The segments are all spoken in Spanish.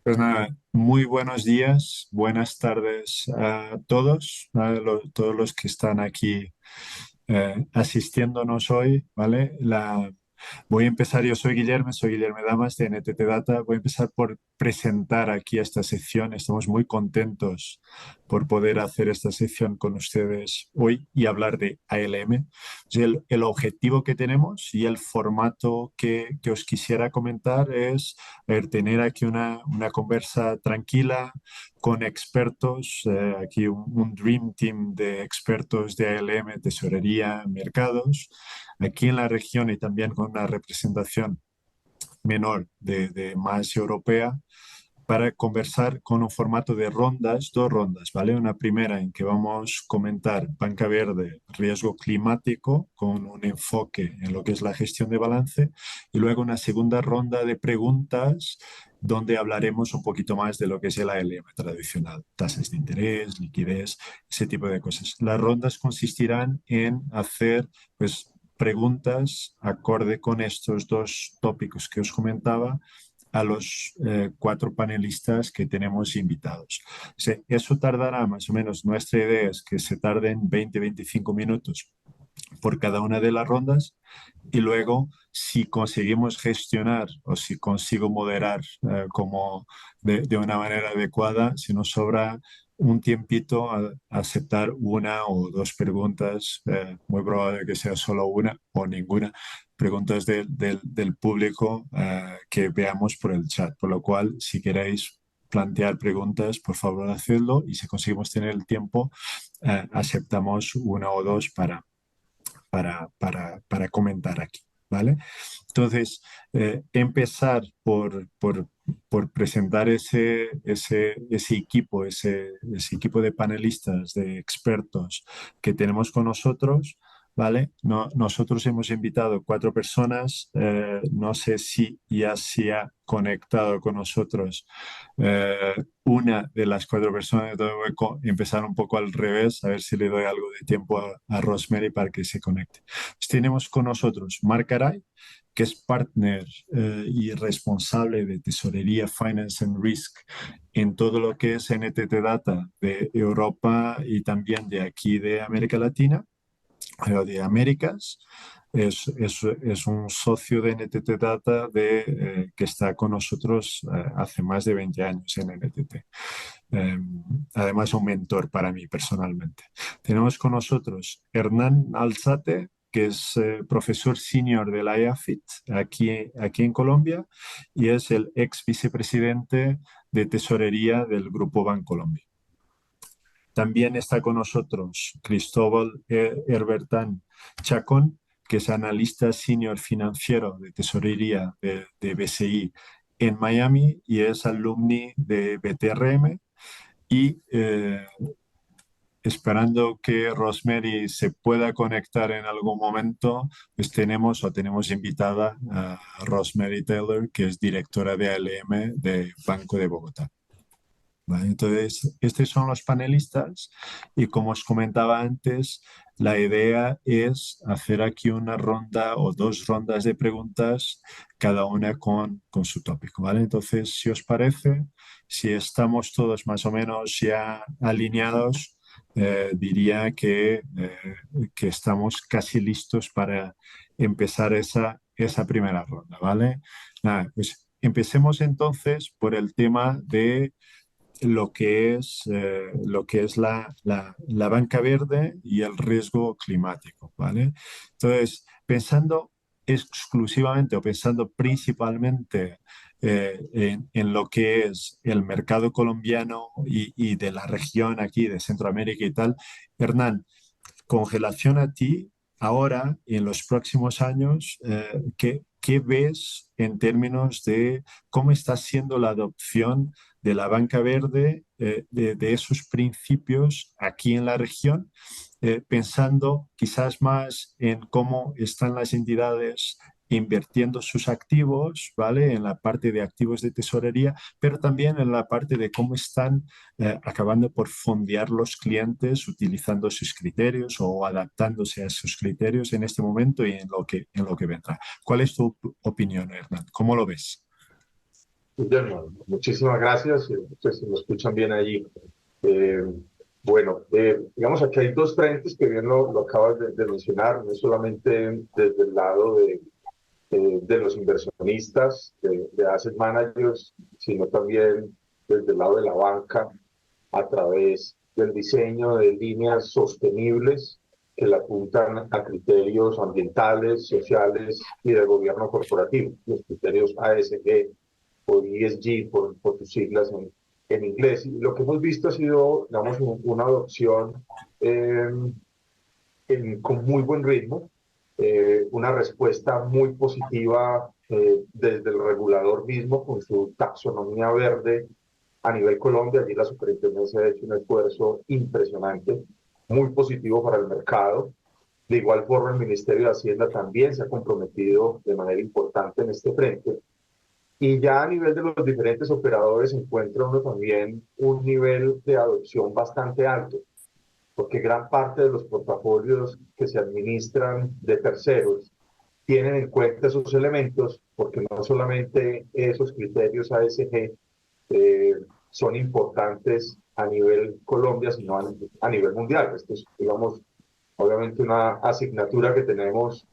Pues nada, muy buenos días, buenas tardes a todos, ¿vale? Todos los que están aquí asistiéndonos hoy, ¿vale? Voy a empezar, yo soy Guillermo Damas de NTT Data. Voy a empezar por presentar aquí esta sección. Estamos muy contentos por poder hacer esta sección con ustedes hoy y hablar de ALM. El objetivo que tenemos y el formato que os quisiera comentar es tener aquí una conversa tranquila con expertos, aquí un Dream Team de expertos de ALM, tesorería, mercados aquí en la región y también con una representación menor de más europea para conversar con un formato de rondas, dos rondas, ¿vale? Una primera en que vamos a comentar banca verde, riesgo climático, con un enfoque en lo que es la gestión de balance, y luego una segunda ronda de preguntas donde hablaremos un poquito más de lo que es el ALM tradicional, tasas de interés, liquidez, ese tipo de cosas. Las rondas consistirán en hacer, pues, preguntas acorde con estos dos tópicos que os comentaba a los cuatro panelistas que tenemos invitados. Eso tardará más o menos, nuestra idea es que se tarden 20-25 minutos por cada una de las rondas y luego si conseguimos gestionar o si consigo moderar como de una manera adecuada, si nos sobra un tiempito a aceptar una o dos preguntas, muy probable que sea solo una o ninguna, preguntas del público que veamos por el chat. Por lo cual, si queréis plantear preguntas, por favor, hacedlo y si conseguimos tener el tiempo, aceptamos una o dos para comentar aquí, ¿vale? Entonces, empezar por presentar ese equipo de panelistas, de expertos que tenemos con nosotros, ¿vale? Nosotros hemos invitado cuatro personas, no sé si ya se ha conectado con nosotros una de las cuatro personas. Entonces voy a empezar un poco al revés, a ver si le doy algo de tiempo a Rosemary para que se conecte. Pues tenemos con nosotros Marc Aray, que es partner y responsable de tesorería, finance and risk en todo lo que es NTT Data de Europa y también de aquí de América Latina, de Américas. Es un socio de NTT Data que está con nosotros hace más de 20 años en NTT. Eh, Además, un mentor para mí personalmente. Tenemos con nosotros Hernán Alzate, que es profesor senior de la EAFIT aquí en Colombia y es el ex vicepresidente de tesorería del Grupo Bancolombia. También está con nosotros Cristóbal Herbertán Chacón, que es analista senior financiero de tesorería de BCI en Miami y es alumni de BTRM. Y esperando que Rosemary se pueda conectar en algún momento, pues tenemos invitada a Rosemary Taylor, que es directora de ALM de Banco de Bogotá. ¿Vale? Entonces, estos son los panelistas y como os comentaba antes, la idea es hacer aquí una ronda o dos rondas de preguntas, cada una con su tópico, ¿vale? Entonces, si os parece, si estamos todos más o menos ya alineados, diría que estamos casi listos para empezar esa primera ronda, ¿vale? Nada, pues empecemos entonces por el tema de lo que es la banca verde y el riesgo climático, ¿vale? Entonces, pensando exclusivamente o pensando principalmente en lo que es el mercado colombiano y de la región aquí, de Centroamérica y tal, Hernán, congelación a ti ahora y en los próximos años, ¿qué ves en términos de cómo está siendo la adopción de la banca verde, de esos principios aquí en la región, pensando quizás más en cómo están las entidades invirtiendo sus activos, ¿vale? En la parte de activos de tesorería, pero también en la parte de cómo están acabando por fondear los clientes utilizando sus criterios o adaptándose a sus criterios en este momento y en lo que vendrá. ¿Cuál es tu opinión, Hernán? ¿Cómo lo ves? Guillermo, muchísimas gracias. Ustedes me escuchan bien allí. Eh, bueno, digamos aquí hay dos frentes que bien lo acabas de mencionar, no solamente desde el lado de los inversionistas, de asset managers, sino también desde el lado de la banca a través del diseño de líneas sostenibles que le apuntan a criterios ambientales, sociales y de gobierno corporativo, los criterios ASG o ESG por sus siglas en inglés. Y lo que hemos visto ha sido, digamos, una adopción eh, con muy buen ritmo, una respuesta muy positiva desde el regulador mismo con su taxonomía verde a nivel Colombia. Allí la superintendencia ha hecho un esfuerzo impresionante, muy positivo para el mercado. De igual forma, el Ministerio de Hacienda también se ha comprometido de manera importante en este frente. Y ya a nivel de los diferentes operadores encuentra uno también un nivel de adopción bastante alto, porque gran parte de los portafolios que se administran de terceros tienen en cuenta esos elementos, porque no solamente esos criterios ASG eh, son importantes a nivel Colombia, sino a nivel mundial. Esto es, digamos, obviamente una asignatura que tenemos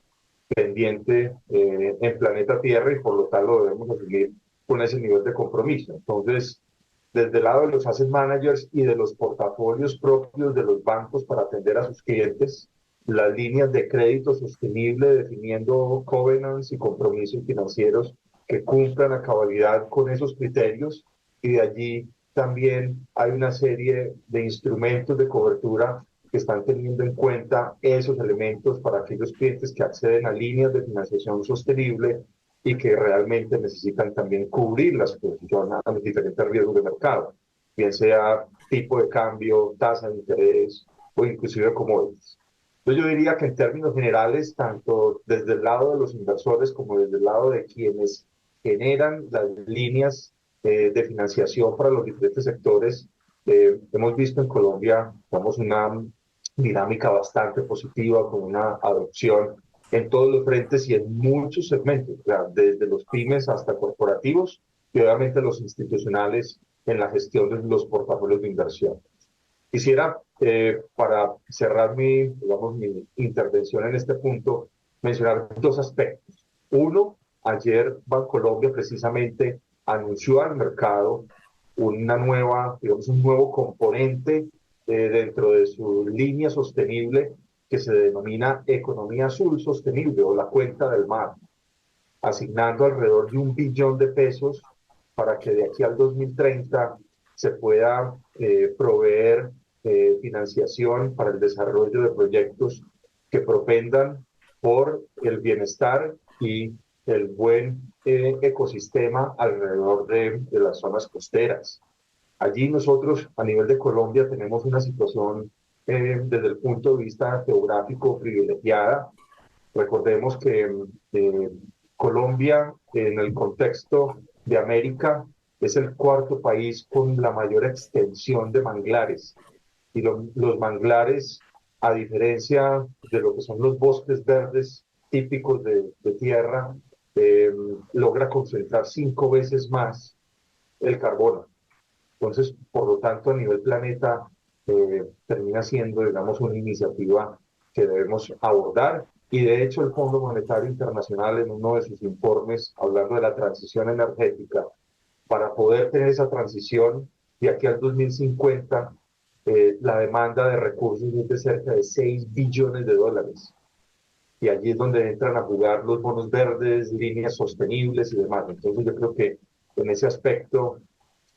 pendiente en planeta Tierra y por lo tal lo debemos asumir con ese nivel de compromiso. Entonces, desde el lado de los asset managers y de los portafolios propios de los bancos para atender a sus clientes, las líneas de crédito sostenible definiendo covenants y compromisos financieros que cumplan a cabalidad con esos criterios, y de allí también hay una serie de instrumentos de cobertura que están teniendo en cuenta esos elementos para aquellos clientes que acceden a líneas de financiación sostenible y que realmente necesitan también cubrir la exposición a los diferentes riesgos de mercado, bien sea tipo de cambio, tasa de interés o inclusive commodities. Entonces yo diría que en términos generales, tanto desde el lado de los inversores como desde el lado de quienes generan las líneas de financiación para los diferentes sectores, hemos visto en Colombia, digamos, una dinámica bastante positiva con una adopción en todos los frentes y en muchos segmentos, o sea, desde los pymes hasta corporativos y obviamente los institucionales en la gestión de los portafolios de inversión. Quisiera, para cerrar digamos, mi intervención en este punto, mencionar dos aspectos. Uno, ayer Bancolombia precisamente anunció al mercado una nueva, digamos, un nuevo componente dentro de su línea sostenible que se denomina Economía Azul Sostenible o la cuenta del mar, asignando alrededor de 1 billón de pesos para que de aquí al 2030 se pueda proveer financiación para el desarrollo de proyectos que propendan por el bienestar y el buen ecosistema alrededor de las zonas costeras. Allí nosotros, a nivel de Colombia, tenemos una situación desde el punto de vista geográfico privilegiada. Recordemos que Colombia, en el contexto de América, es el cuarto país con la mayor extensión de manglares. Y los manglares, a diferencia de lo que son los bosques verdes típicos de tierra, eh, logra concentrar 5 veces más el carbono. Entonces, por lo tanto, a nivel planeta, termina siendo, digamos, una iniciativa que debemos abordar. Y de hecho, el Fondo Monetario Internacional, en uno de sus informes, hablando de la transición energética, para poder tener esa transición de aquí al 2050, la demanda de recursos es de cerca de 6 billones de dólares. Y allí es donde entran a jugar los bonos verdes, líneas sostenibles y demás. Entonces, yo creo que en ese aspecto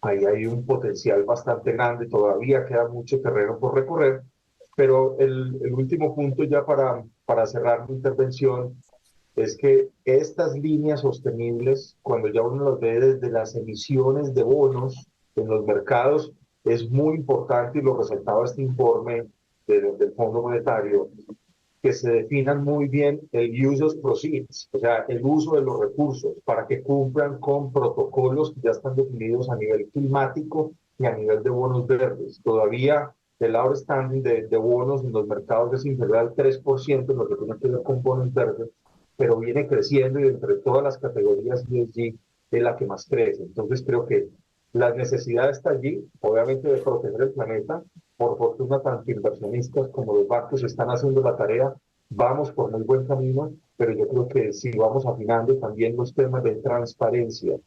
ahí hay un potencial bastante grande, todavía queda mucho terreno por recorrer, pero el último punto ya para cerrar mi intervención es que estas líneas sostenibles, cuando ya uno las ve desde las emisiones de bonos en los mercados, es muy importante y lo resaltaba este informe del Fondo Monetario, que se definan muy bien el use of proceeds, o sea, el uso de los recursos, para que cumplan con protocolos que ya están definidos a nivel climático y a nivel de bonos verdes. Todavía el outstanding de bonos en los mercados es inferior al 3% en lo que tiene que ver con bonos verdes, pero viene creciendo y entre todas las categorías ESG es la que más crece. Entonces creo que la necesidad está allí, obviamente, de proteger el planeta. Por fortuna, tanto inversionistas como los bancos están haciendo la tarea. Vamos por muy buen camino, pero yo creo que si vamos afinando también los temas de transparencia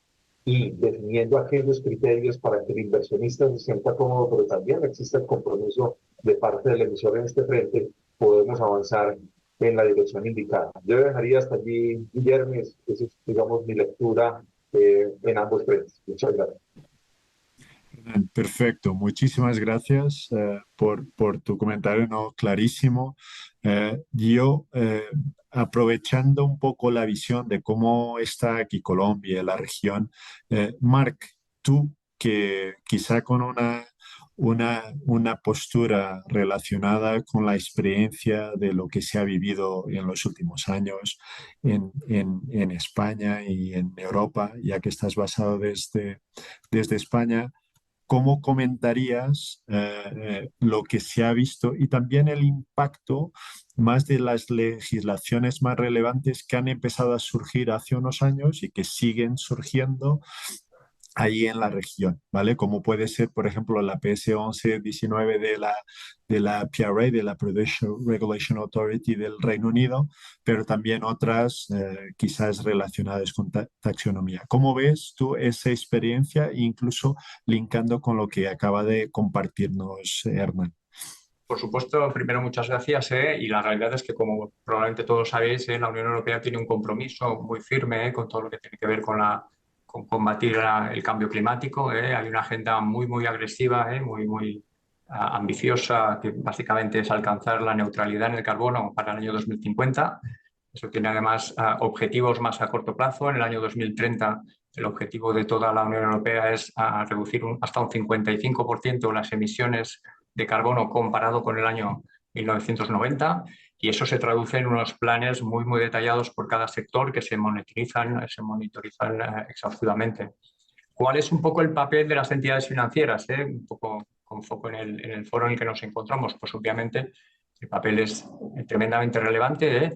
y definiendo aquellos criterios para que el inversionista se sienta cómodo, pero también existe el compromiso de parte del emisor en este frente, podemos avanzar en la dirección indicada. Yo dejaría hasta allí, Guillermo, esa es, digamos, mi lectura en ambos frentes. Muchas gracias. Perfecto, muchísimas gracias por tu comentario, ¿no? Clarísimo. Aprovechando un poco la visión de cómo está aquí Colombia, la región, Marc, tú que quizá con una postura relacionada con la experiencia de lo que se ha vivido en los últimos años en España y en Europa, ya que estás basado desde España, ¿cómo comentarías lo que se ha visto y también el impacto más de las legislaciones más relevantes que han empezado a surgir hace unos años y que siguen surgiendo ahí en la región, ¿vale? Como puede ser, por ejemplo, la PS 1119 de la PRA, de la Prudential Regulation Authority del Reino Unido, pero también otras quizás relacionadas con taxonomía. ¿Cómo ves tú esa experiencia, incluso linkando con lo que acaba de compartirnos Hernán? Por supuesto, primero muchas gracias, y la realidad es que, como probablemente todos sabéis, la Unión Europea tiene un compromiso muy firme, con todo lo que tiene que ver con combatir el cambio climático. Hay una agenda muy, muy agresiva, muy, muy ambiciosa, que básicamente es alcanzar la neutralidad en el carbono para el año 2050. Eso tiene además objetivos más a corto plazo. En el año 2030 el objetivo de toda la Unión Europea es reducir hasta un 55% las emisiones de carbono comparado con el año 1990, y eso se traduce en unos planes muy, muy detallados por cada sector que se monitorizan exhaustivamente. ¿Cuál es un poco el papel de las entidades financieras? Un poco con foco en el foro en el que nos encontramos. Pues obviamente el papel es tremendamente relevante.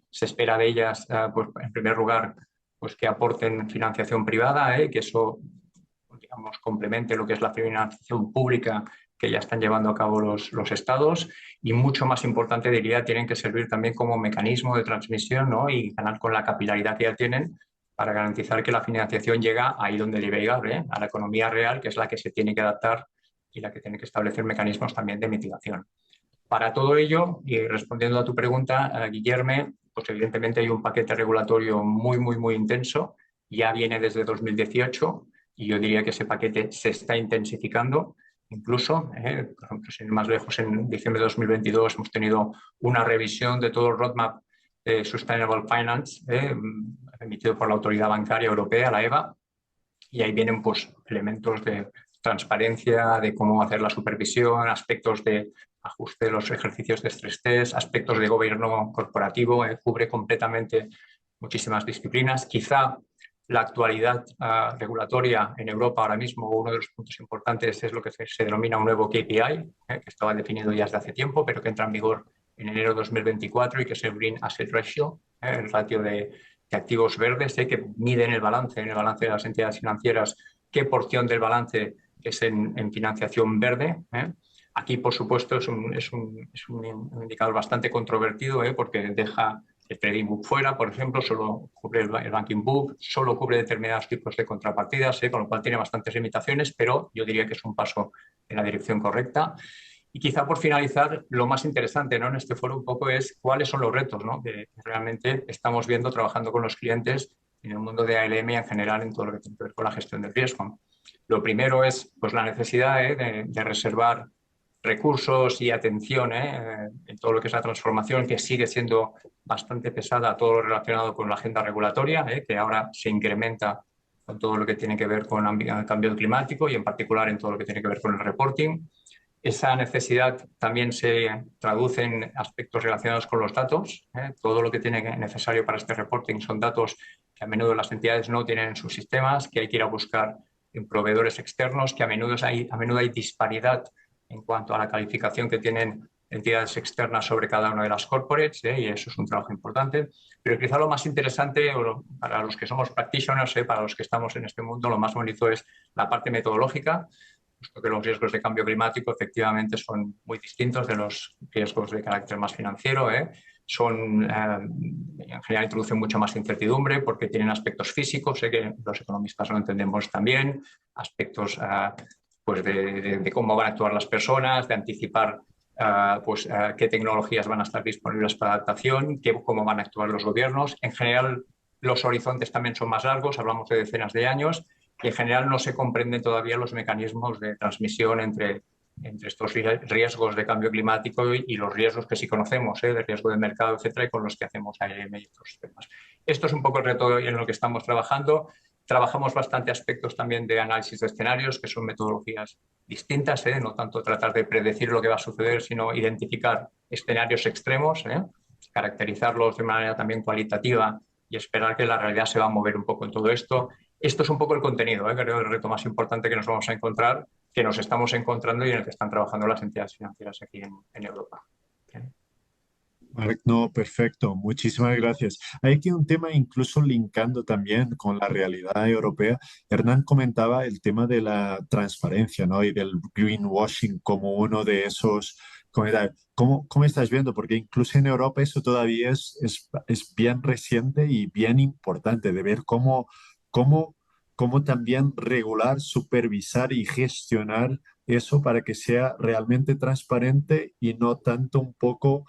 Se espera de ellas, pues, en primer lugar, pues que aporten financiación privada, que eso, digamos, complemente lo que es la financiación pública que ya están llevando a cabo los estados, y mucho más importante, diría, tienen que servir también como mecanismo de transmisión, ¿no? Y ganar con la capilaridad que ya tienen para garantizar que la financiación llega ahí donde debe llegar, a la economía real, que es la que se tiene que adaptar y la que tiene que establecer mecanismos también de mitigación. Para todo ello, y respondiendo a tu pregunta, Guillermo, pues evidentemente hay un paquete regulatorio muy, muy, muy intenso. Ya viene desde 2018 y yo diría que ese paquete se está intensificando. Incluso, por ejemplo, sin ir más lejos, en diciembre de 2022 hemos tenido una revisión de todo el roadmap de Sustainable Finance, emitido por la Autoridad Bancaria Europea, la EBA, y ahí vienen, pues, elementos de transparencia, de cómo hacer la supervisión, aspectos de ajuste de los ejercicios de stress test, aspectos de gobierno corporativo, cubre completamente muchísimas disciplinas. Quizá la actualidad regulatoria en Europa ahora mismo, uno de los puntos importantes es lo que se denomina un nuevo KPI, que estaba definido ya desde hace tiempo, pero que entra en vigor en enero de 2024, y que es el Green Asset Ratio, el ratio de activos verdes, que miden en el balance de las entidades financieras, qué porción del balance es en financiación verde. Aquí, por supuesto, es un indicador bastante controvertido, porque deja el trading book fuera, por ejemplo, solo cubre el banking book, solo cubre determinados tipos de contrapartidas, con lo cual tiene bastantes limitaciones, pero yo diría que es un paso en la dirección correcta. Y quizá, por finalizar, lo más interesante, ¿no?, en este foro un poco es cuáles son los retos, ¿no?, que realmente estamos viendo trabajando con los clientes en el mundo de ALM y en general en todo lo que tiene que ver con la gestión del riesgo. Lo primero es, pues, la necesidad de reservar recursos y atención en todo lo que es la transformación, que sigue siendo bastante pesada, todo lo relacionado con la agenda regulatoria, que ahora se incrementa con todo lo que tiene que ver con el cambio climático y en particular en todo lo que tiene que ver con el reporting. Esa necesidad también se traduce en aspectos relacionados con los datos. Todo lo que tiene necesario para este reporting son datos que a menudo las entidades no tienen en sus sistemas, que hay que ir a buscar en proveedores externos, que a menudo hay disparidad en cuanto a la calificación que tienen entidades externas sobre cada una de las corporates, y eso es un trabajo importante. Pero quizá lo más interesante, para los que somos practitioners, para los que estamos en este mundo, lo más bonito es la parte metodológica, puesto que los riesgos de cambio climático efectivamente son muy distintos de los riesgos de carácter más financiero. En general introducen mucha más incertidumbre porque tienen aspectos físicos, que los economistas lo entendemos también, aspectos pues de cómo van a actuar las personas, de anticipar qué tecnologías van a estar disponibles para adaptación, cómo van a actuar los gobiernos. En general, los horizontes también son más largos, hablamos de decenas de años, y en general no se comprenden todavía los mecanismos de transmisión entre estos riesgos de cambio climático y los riesgos que sí conocemos, de riesgo de mercado, etcétera, y con los que hacemos AEM y otros temas. Esto es un poco el reto en lo que estamos trabajando. Trabajamos bastante aspectos también de análisis de escenarios, que son metodologías distintas, no tanto tratar de predecir lo que va a suceder, sino identificar escenarios extremos, caracterizarlos de manera también cualitativa y esperar que la realidad se va a mover un poco en todo esto. Esto es un poco el contenido, creo, el reto más importante que nos vamos a encontrar, que nos estamos encontrando y en el que están trabajando las entidades financieras aquí en Europa. Marc, no, perfecto, muchísimas gracias. Hay aquí un tema incluso linkando también con la realidad europea. Hernán comentaba el tema de la transparencia, ¿no? Y del greenwashing como uno de esos. ¿Cómo estás viendo? Porque incluso en Europa eso todavía es bien reciente y bien importante de ver cómo, cómo también regular, supervisar y gestionar eso para que sea realmente transparente y no tanto un poco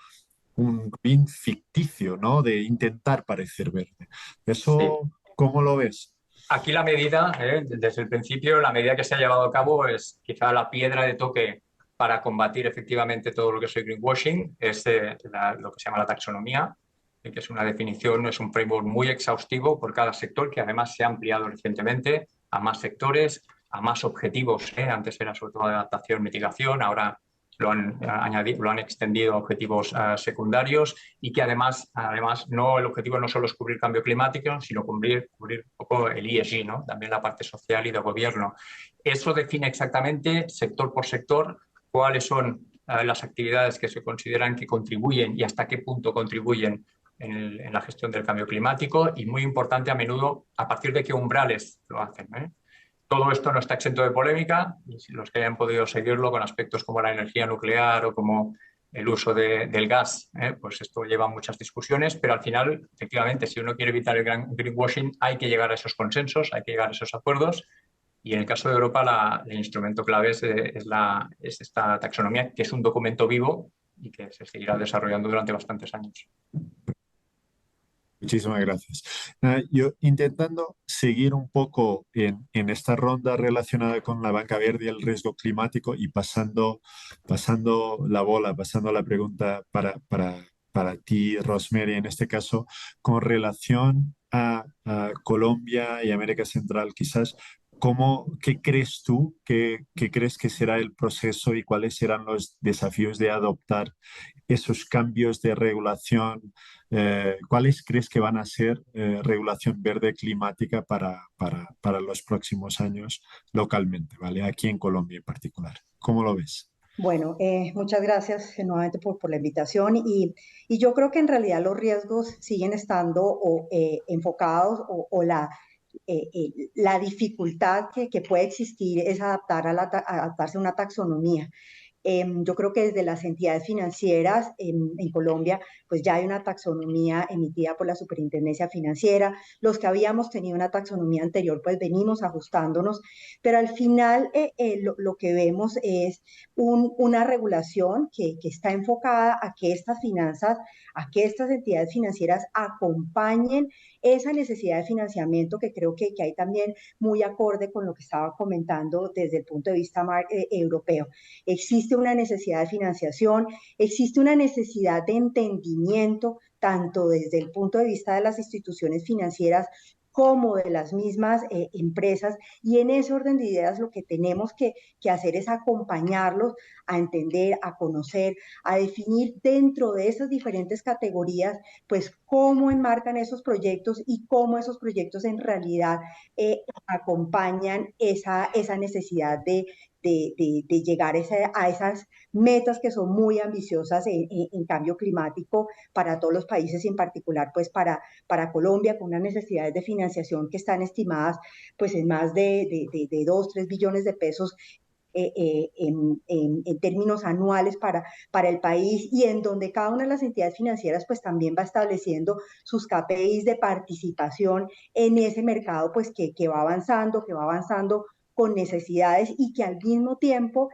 un green ficticio, ¿no? De intentar parecer verde. Sí. ¿Eso cómo lo ves? Aquí la medida, desde el principio, la medida que se ha llevado a cabo es quizá la piedra de toque para combatir efectivamente todo lo que es el greenwashing, es lo que se llama la taxonomía, que es una definición, es un framework muy exhaustivo por cada sector, que además se ha ampliado recientemente a más sectores, a más objetivos. Antes era sobre todo de adaptación, mitigación, ahora lo han añadido, lo han extendido a objetivos secundarios, y que además no, el objetivo no solo es cubrir cambio climático, sino cubrir un poco el ESG, ¿no? También la parte social y de gobierno. Eso define exactamente, sector por sector, cuáles son las actividades que se consideran que contribuyen y hasta qué punto contribuyen en la gestión del cambio climático, y muy importante, a menudo a partir de qué umbrales lo hacen. Todo esto no está exento de polémica, y si los que hayan podido seguirlo con aspectos como la energía nuclear o como el uso del gas, pues esto lleva a muchas discusiones, pero al final, efectivamente, si uno quiere evitar el greenwashing, hay que llegar a esos consensos, hay que llegar a esos acuerdos, y en el caso de Europa el instrumento clave es esta taxonomía, que es un documento vivo y que se seguirá desarrollando durante bastantes años. Muchísimas gracias. Yo intentando seguir un poco en esta ronda relacionada con la banca verde y el riesgo climático y pasando la bola, pasando la pregunta para ti, Rosemary, en este caso, con relación a Colombia y América Central, quizás, ¿qué crees tú? ¿Qué crees que será el proceso y cuáles serán los desafíos de adoptar esos cambios de regulación? ¿Cuáles crees que van a ser regulación verde climática para los próximos años localmente, ¿vale? Aquí en Colombia en particular. ¿Cómo lo ves? Bueno, muchas gracias nuevamente por la invitación y yo creo que en realidad los riesgos siguen estando enfocados la dificultad que puede existir es adaptarse a una taxonomía. Yo creo que desde las entidades financieras en Colombia, pues ya hay una taxonomía emitida por la Superintendencia Financiera. Los que habíamos tenido una taxonomía anterior, pues venimos ajustándonos, pero al final lo que vemos es una regulación que está enfocada a que estas finanzas, a que estas entidades financieras acompañen esa necesidad de financiamiento, que creo que hay también muy acorde con lo que estaba comentando desde el punto de vista europeo. Existe una necesidad de financiación, existe una necesidad de entendimiento, tanto desde el punto de vista de las instituciones financieras como de las mismas empresas, y en ese orden de ideas lo que tenemos que hacer es acompañarlos a entender, a conocer, a definir dentro de esas diferentes categorías, pues cómo enmarcan esos proyectos y cómo esos proyectos en realidad acompañan esa necesidad de llegar a esas metas que son muy ambiciosas en cambio climático para todos los países y en particular pues para Colombia, con unas necesidades de financiación que están estimadas pues en más de 2, 3 billones de pesos en términos anuales para el país, y en donde cada una de las entidades financieras pues también va estableciendo sus KPIs de participación en ese mercado pues que va avanzando con necesidades, y que al mismo tiempo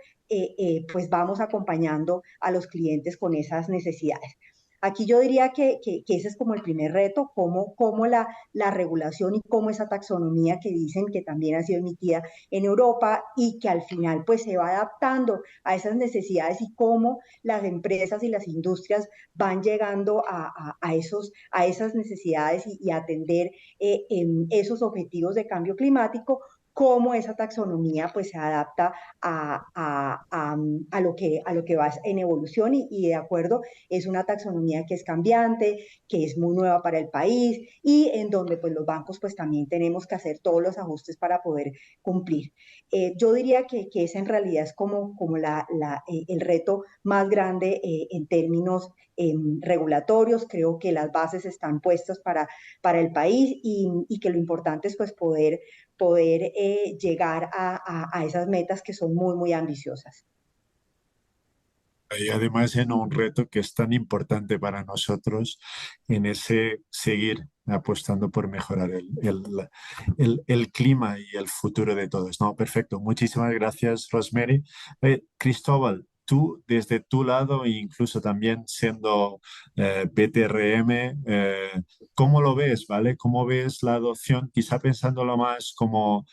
pues vamos acompañando a los clientes con esas necesidades. Aquí yo diría que ese es como el primer reto, cómo la regulación y cómo esa taxonomía que dicen que también ha sido emitida en Europa y que al final pues se va adaptando a esas necesidades, y cómo las empresas y las industrias van llegando a esas necesidades y atender esos objetivos de cambio climático, cómo esa taxonomía pues se adapta a lo que va en evolución, y de acuerdo, es una taxonomía que es cambiante, que es muy nueva para el país, y en donde pues los bancos pues también tenemos que hacer todos los ajustes para poder cumplir. Yo diría que ese en realidad es como el reto más grande en términos regulatorios. Creo que las bases están puestas para el país, y que lo importante es pues poder llegar a esas metas que son muy, muy ambiciosas. Y además en un reto que es tan importante para nosotros en ese seguir apostando por mejorar el clima y el futuro de todos. No, perfecto. Muchísimas gracias, Rosemary. Cristóbal, tú desde tu lado, e incluso también siendo BTRM, ¿cómo lo ves, vale? ¿Cómo ves la adopción? Quizá pensándolo más como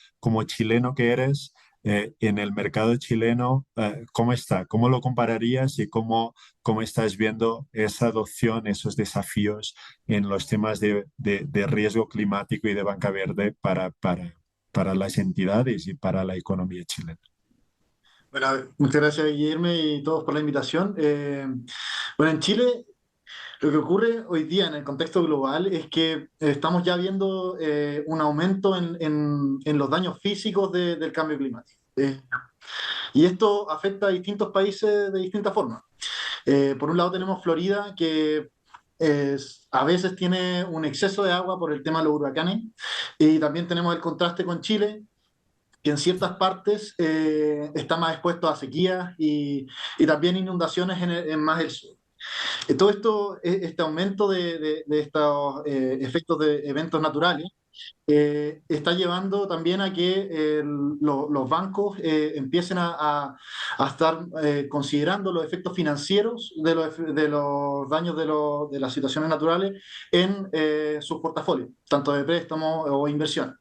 chileno que eres, en el mercado chileno, ¿cómo está? ¿Cómo lo compararías y cómo estás viendo esa adopción, esos desafíos en los temas de riesgo climático y de banca verde para las entidades y para la economía chilena? Bueno, muchas gracias, Guillermo, y todos por la invitación. Bueno, en Chile lo que ocurre hoy día en el contexto global es que estamos ya viendo un aumento en los daños físicos del cambio climático. Y esto afecta a distintos países de distintas formas. Por un lado tenemos Florida, que a veces tiene un exceso de agua por el tema de los huracanes, y también tenemos el contraste con Chile, que en ciertas partes está más expuesto a sequías y también inundaciones en más el sur. Todo esto, este aumento de estos efectos de eventos naturales, está llevando también a que los bancos empiecen a estar considerando los efectos financieros de los daños de las situaciones naturales en sus portafolios, tanto de préstamos o inversión.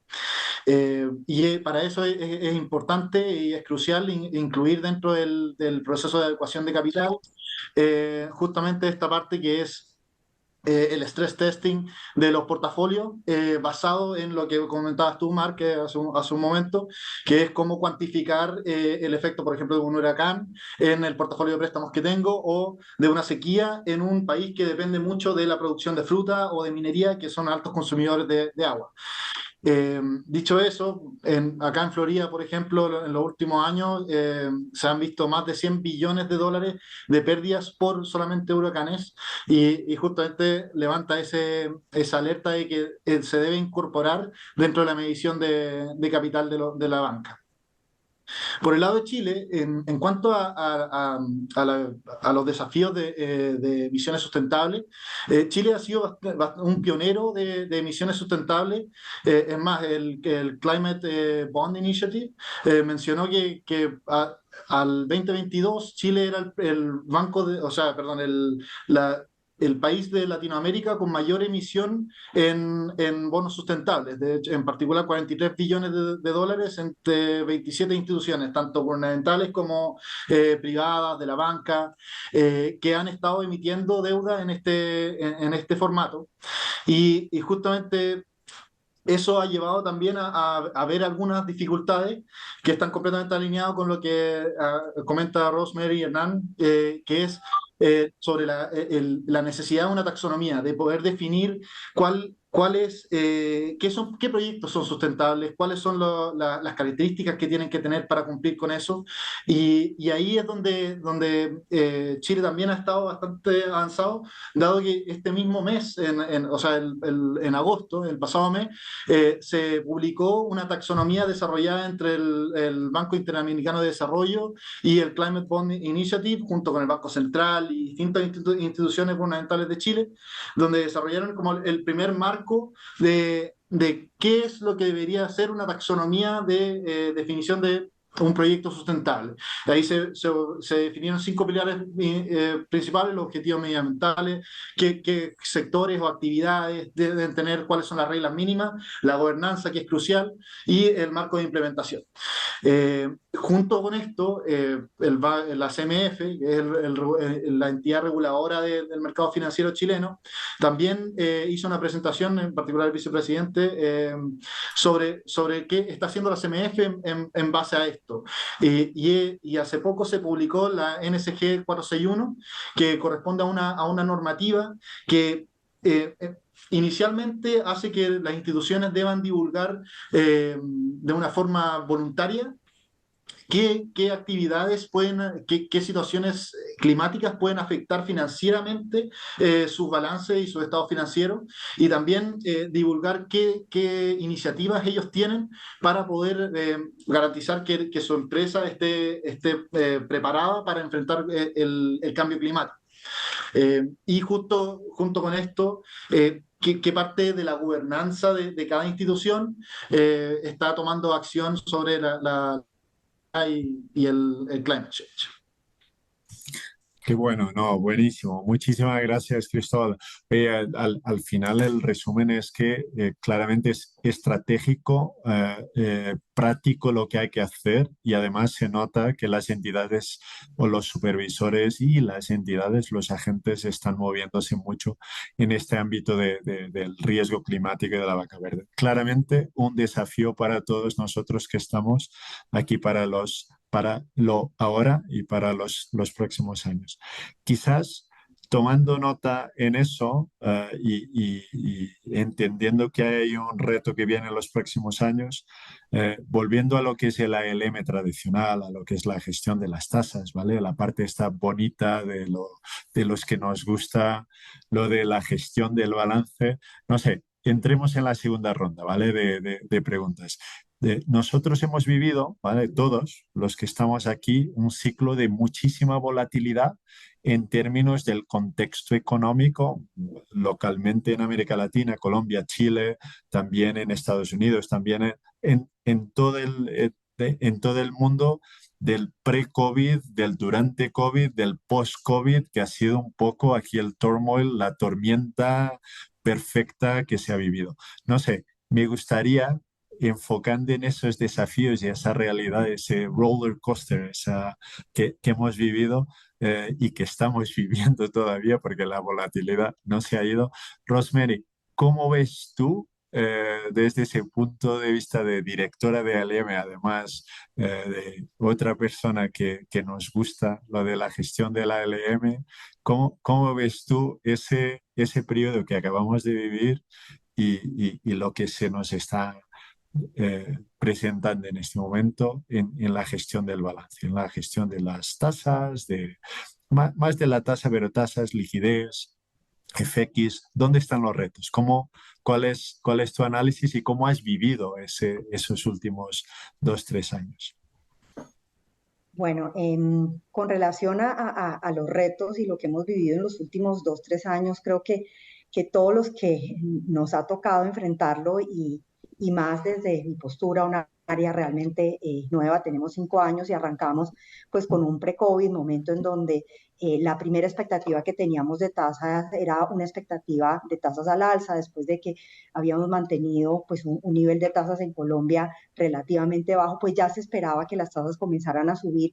Para eso es importante y es crucial incluir dentro del proceso de adecuación de capital justamente esta parte que es el stress testing de los portafolios, basado en lo que comentabas tú, Mark, hace un momento, que es cómo cuantificar el efecto, por ejemplo, de un huracán en el portafolio de préstamos que tengo, o de una sequía en un país que depende mucho de la producción de fruta o de minería, que son altos consumidores de agua. Dicho eso, acá en Florida, por ejemplo, en los últimos años se han visto más de 100 billones de dólares de pérdidas por solamente huracanes, y justamente levanta esa alerta de que se debe incorporar dentro de la medición de capital de la banca. Por el lado de Chile, en cuanto a los desafíos de emisiones sustentables, Chile ha sido un pionero de emisiones sustentables. Es más, el Climate Bond Initiative mencionó que al 2022 Chile era el banco perdón, el país de Latinoamérica con mayor emisión en bonos sustentables. De hecho, en particular 43 billones de dólares entre 27 instituciones, tanto gubernamentales como privadas, de la banca, que han estado emitiendo deuda en este formato. Y justamente eso ha llevado también a ver algunas dificultades que están completamente alineadas con lo que comenta Rosemary y Hernán, que es sobre la necesidad de una taxonomía, de poder definir cuál ¿qué proyectos son sustentables? ¿Cuáles son las características que tienen que tener para cumplir con eso? Y ahí es donde Chile también ha estado bastante avanzado, dado que este mismo mes, o sea, en agosto, el pasado mes, se publicó una taxonomía desarrollada entre el Banco Interamericano de Desarrollo y el Climate Bond Initiative, junto con el Banco Central y distintas instituciones gubernamentales de Chile, donde desarrollaron como el primer marco de qué es lo que debería ser una taxonomía de definición de un proyecto sustentable. Ahí se definieron 5 pilares principales: los objetivos medioambientales, qué sectores o actividades deben tener, cuáles son las reglas mínimas, la gobernanza, que es crucial, y el marco de implementación. Junto con esto, la CMF, que es la entidad reguladora del mercado financiero chileno, también hizo una presentación, en particular el vicepresidente, sobre qué está haciendo la CMF en base a esto. Y hace poco se publicó la NSG 461, que corresponde a una normativa que inicialmente hace que las instituciones deban divulgar de una forma voluntaria qué actividades qué situaciones climáticas pueden afectar financieramente sus balances y su estado financiero, y también divulgar qué iniciativas ellos tienen para poder garantizar que su empresa esté preparada para enfrentar el cambio climático. Y junto con esto, ¿qué parte de la gobernanza de cada institución está tomando acción sobre y el climate change? Qué bueno, no, buenísimo. Muchísimas gracias, Cristóbal. Al final el resumen es que claramente es estratégico, práctico lo que hay que hacer, y además se nota que las entidades o los supervisores y las entidades, los agentes, están moviéndose mucho en este ámbito del riesgo climático y de la vaca verde. Claramente un desafío para todos nosotros que estamos aquí para lo ahora y para los próximos años. Quizás tomando nota en eso y entendiendo que hay un reto que viene en los próximos años, volviendo a lo que es el ALM tradicional, a lo que es la gestión de las tasas, ¿vale? La parte esta bonita de los que nos gusta, lo de la gestión del balance, no sé. Entremos en la segunda ronda, ¿vale? De preguntas. Nosotros hemos vivido, ¿vale? Todos los que estamos aquí, un ciclo de muchísima volatilidad en términos del contexto económico, localmente en América Latina, Colombia, Chile, también en Estados Unidos, también en todo en todo el mundo, del pre-COVID, del durante COVID, del post-COVID, que ha sido un poco aquí el turmoil, la tormenta perfecta que se ha vivido. No sé, me gustaría, enfocando en esos desafíos y esa realidad, ese roller coaster que hemos vivido y que estamos viviendo todavía, porque la volatilidad no se ha ido. Rosemary, ¿cómo ves tú desde ese punto de vista de directora de ALM, además de otra persona que nos gusta lo de la gestión de la ALM, cómo ves tú ese periodo que acabamos de vivir y lo que se nos está presentando en este momento en la gestión del balance, en la gestión de las tasas, más de la tasa, pero tasas, liquidez, FX? ¿Dónde están los retos? ¿Cuál es tu análisis y cómo has vivido esos últimos 2-3 años? Bueno, con relación a los retos y lo que hemos vivido en los últimos 2, 3 años, creo que todos los que nos ha tocado enfrentarlo y más desde mi postura, una área realmente nueva, tenemos 5 años y arrancamos pues con un pre-COVID, momento en donde la primera expectativa que teníamos de tasas era una expectativa de tasas al alza, después de que habíamos mantenido pues un nivel de tasas en Colombia relativamente bajo, pues ya se esperaba que las tasas comenzaran a subir,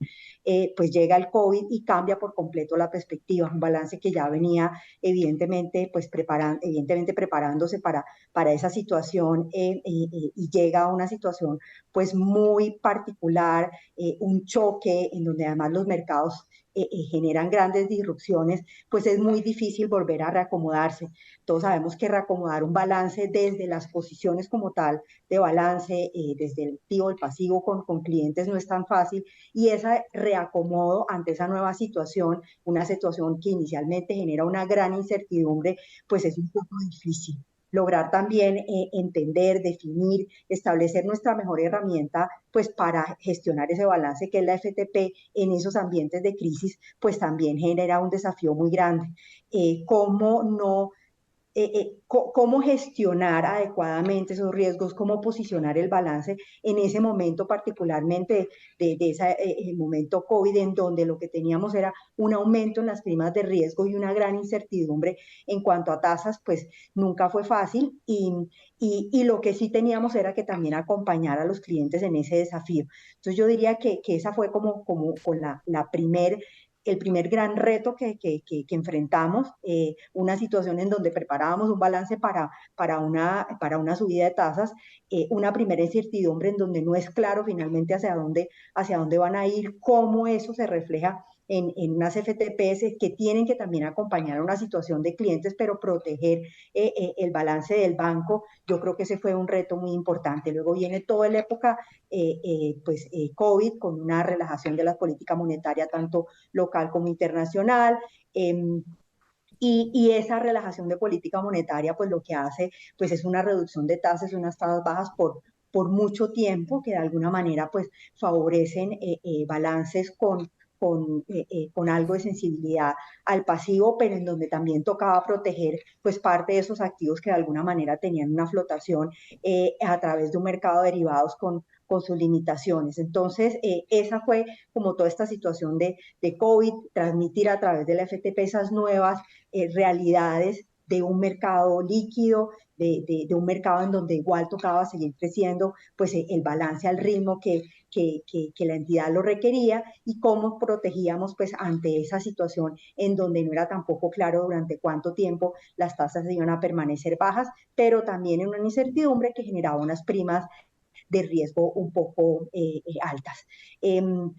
pues llega el COVID y cambia por completo la perspectiva, un balance que ya venía evidentemente preparándose para esa situación y llega a una situación pues muy particular, un choque en donde además los mercados generan grandes disrupciones, pues es muy difícil volver a reacomodarse. Todos sabemos que reacomodar un balance desde las posiciones como tal de balance, desde el activo, el pasivo con clientes no es tan fácil, y ese reacomodo ante esa nueva situación, una situación que inicialmente genera una gran incertidumbre, pues es un poco difícil lograr también entender, definir, establecer nuestra mejor herramienta pues para gestionar ese balance que es la FTP en esos ambientes de crisis, pues también genera un desafío muy grande. ¿Cómo no cómo gestionar adecuadamente esos riesgos, cómo posicionar el balance en ese momento particularmente de ese momento COVID, en donde lo que teníamos era un aumento en las primas de riesgo y una gran incertidumbre en cuanto a tasas, pues nunca fue fácil, y lo que sí teníamos era que también acompañar a los clientes en ese desafío. Entonces yo diría que esa fue como con el primer gran reto que enfrentamos, una situación en donde preparábamos un balance para una subida de tasas, una primera incertidumbre en donde no es claro finalmente hacia dónde van a ir, cómo eso se refleja en unas FTPs que tienen que también acompañar a una situación de clientes, pero proteger el balance del banco. Yo creo que ese fue un reto muy importante. Luego viene toda la época COVID, con una relajación de la política monetaria tanto local como internacional. Y esa relajación de política monetaria, pues lo que hace pues es una reducción de tasas, unas tasas bajas por mucho tiempo, que de alguna manera pues favorecen balances con algo de sensibilidad al pasivo, pero en donde también tocaba proteger pues parte de esos activos que de alguna manera tenían una flotación a través de un mercado de derivados con sus limitaciones. Entonces, esa fue como toda esta situación de COVID, transmitir a través de la FTP esas nuevas realidades de un mercado líquido, de un mercado en donde igual tocaba seguir creciendo, pues el balance al ritmo que la entidad lo requería, y cómo protegíamos pues ante esa situación en donde no era tampoco claro durante cuánto tiempo las tasas iban a permanecer bajas, pero también en una incertidumbre que generaba unas primas de riesgo un poco altas.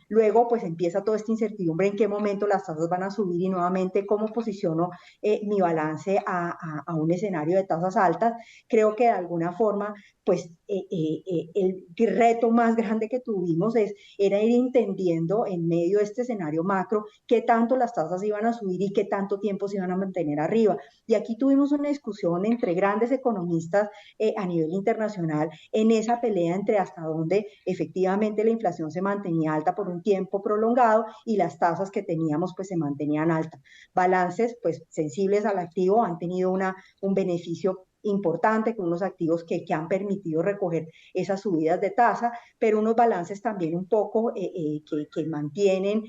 Luego, pues empieza toda esta incertidumbre en qué momento las tasas van a subir, y nuevamente cómo posiciono mi balance a un escenario de tasas altas. Creo que de alguna forma, pues el reto más grande que tuvimos era ir entendiendo en medio de este escenario macro qué tanto las tasas iban a subir y qué tanto tiempo se iban a mantener arriba. Y aquí tuvimos una discusión entre grandes economistas a nivel internacional en esa pelea entre hasta dónde efectivamente la inflación se mantenía alta por un tiempo prolongado y las tasas que teníamos pues se mantenían altas. Balances pues sensibles al activo han tenido un beneficio importante con unos activos que han permitido recoger esas subidas de tasa, pero unos balances también un poco que mantienen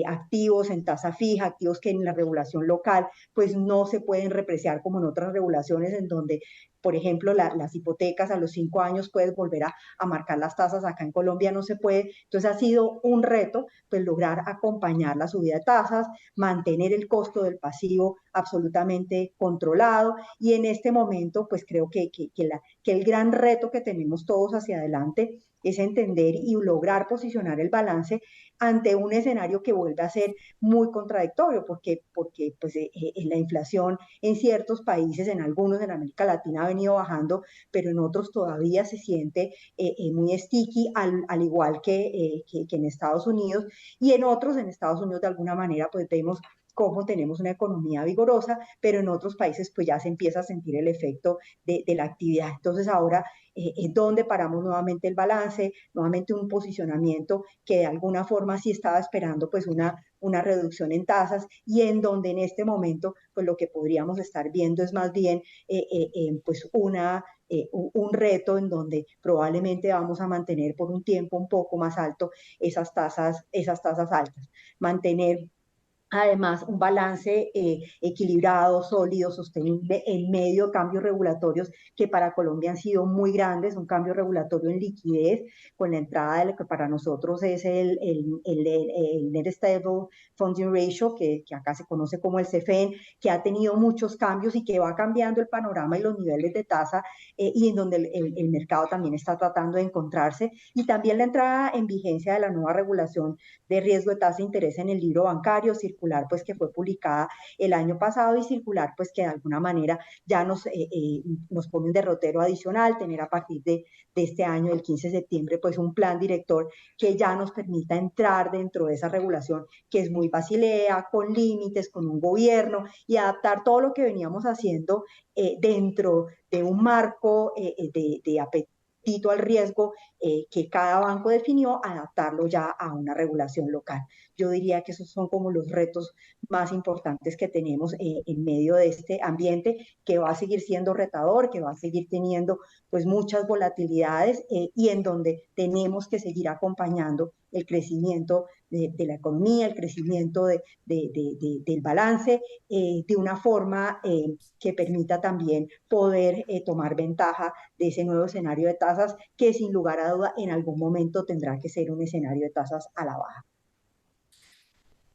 activos en tasa fija, activos que en la regulación local pues no se pueden repreciar como en otras regulaciones, en donde por ejemplo, las hipotecas a los 5 años puedes volver a marcar las tasas, acá en Colombia no se puede. Entonces ha sido un reto pues lograr acompañar la subida de tasas, mantener el costo del pasivo absolutamente controlado, y en este momento pues creo que el gran reto que tenemos todos hacia adelante es entender y lograr posicionar el balance ante un escenario que vuelve a ser muy contradictorio, porque pues, la inflación en ciertos países, en algunos en América Latina ha venido bajando, pero en otros todavía se siente muy sticky, al igual que en Estados Unidos, y en otros, en Estados Unidos de alguna manera, pues vemos cómo tenemos una economía vigorosa, pero en otros países pues ya se empieza a sentir el efecto de la actividad. Entonces ahora es donde paramos nuevamente el balance, nuevamente un posicionamiento que de alguna forma sí estaba esperando pues una reducción en tasas, y en donde en este momento pues lo que podríamos estar viendo es más bien pues un reto en donde probablemente vamos a mantener por un tiempo un poco más alto esas tasas altas. Mantener Además, un balance equilibrado, sólido, sostenible en medio de cambios regulatorios que para Colombia han sido muy grandes, un cambio regulatorio en liquidez con la entrada de lo que para nosotros es el Net Stable Funding Ratio, que acá se conoce como el CFN, que ha tenido muchos cambios y que va cambiando el panorama y los niveles de tasa y en donde el mercado también está tratando de encontrarse. Y también la entrada en vigencia de la nueva regulación de riesgo de tasa de interés en el libro bancario, circular pues que fue publicada el año pasado y circular pues que de alguna manera ya nos pone un derrotero adicional, tener a partir de este año, el 15 de septiembre, pues un plan director que ya nos permita entrar dentro de esa regulación que es muy basilea, con límites, con un gobierno y adaptar todo lo que veníamos haciendo dentro de un marco de apetito al riesgo que cada banco definió, adaptarlo ya a una regulación local. Yo diría que esos son como los retos más importantes que tenemos en medio de este ambiente que va a seguir siendo retador, que va a seguir teniendo pues muchas volatilidades y en donde tenemos que seguir acompañando el crecimiento de la economía, el crecimiento del balance, de una forma que permita también poder tomar ventaja de ese nuevo escenario de tasas que sin lugar a duda en algún momento tendrá que ser un escenario de tasas a la baja.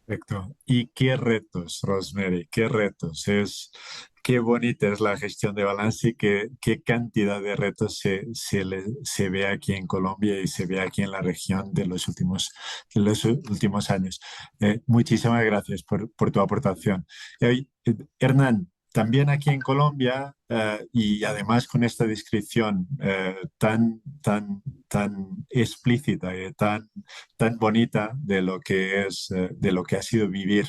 Perfecto. ¿Y qué retos, Rosemary? ¿Qué retos? Qué bonita es la gestión de balance y qué cantidad de retos se ve aquí en Colombia y se ve aquí en la región de los últimos años. Muchísimas gracias por tu aportación. Hernán, también aquí en Colombia y además con esta descripción tan explícita y tan bonita de lo que de lo que ha sido vivir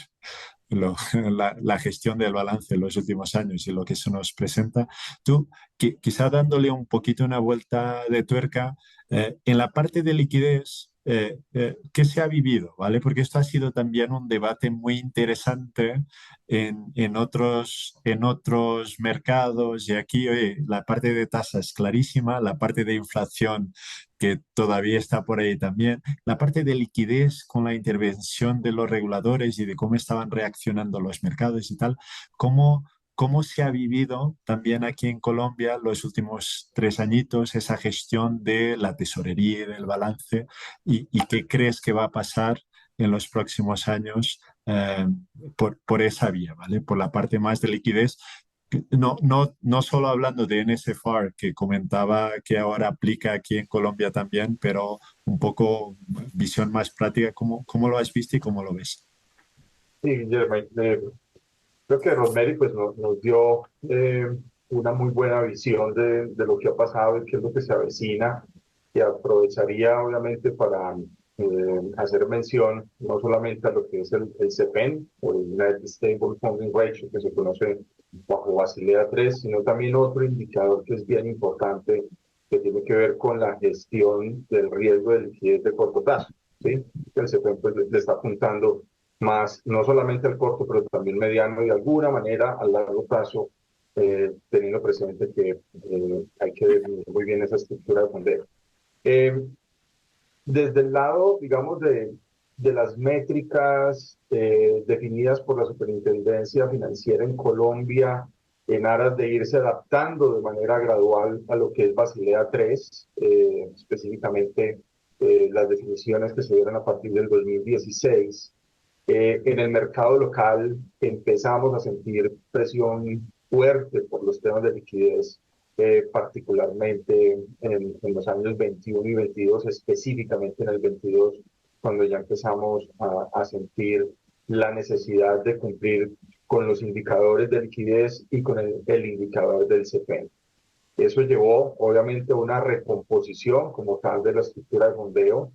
la gestión del balance en los últimos años y lo que se nos presenta. Tú, quizá dándole un poquito una vuelta de tuerca, en la parte de liquidez, ¿qué se ha vivido? ¿Vale? Porque esto ha sido también un debate muy interesante en otros mercados y aquí, oye, la parte de tasa es clarísima, la parte de inflación que todavía está por ahí también. La parte de liquidez con la intervención de los reguladores y de cómo estaban reaccionando los mercados y tal, cómo se ha vivido también aquí en Colombia los últimos 3 añitos esa gestión de la tesorería y del balance y qué crees que va a pasar en los próximos años por esa vía, ¿vale? Por la parte más de liquidez no solo hablando de NSFR, que comentaba que ahora aplica aquí en Colombia también, pero un poco visión más práctica, ¿cómo lo has visto y cómo lo ves? Sí, Guillermo, creo que Rosemary pues, nos dio una muy buena visión de lo que ha pasado y qué es lo que se avecina, y aprovecharía obviamente para hacer mención no solamente a lo que es el CPEN o el Net Stable Funding Ratio, que se conoce bajo Basilea 3, sino también otro indicador que es bien importante, que tiene que ver con la gestión del riesgo de liquidez de corto plazo. ¿Sí? El CPEN pues, le está apuntando más, no solamente al corto, pero también mediano y de alguna manera a largo plazo, teniendo presente que hay que definir muy bien esa estructura de fondeo. Desde el lado, digamos, de las métricas definidas por la Superintendencia Financiera en Colombia, en aras de irse adaptando de manera gradual a lo que es Basilea 3, específicamente las definiciones que se dieron a partir del 2016, en el mercado local empezamos a sentir presión fuerte por los temas de liquidez, particularmente en los años 21 y 22, específicamente en el 22, cuando ya empezamos a sentir la necesidad de cumplir con los indicadores de liquidez y con el indicador del CPN. Eso llevó, obviamente, a una recomposición como tal de la estructura de fondeo.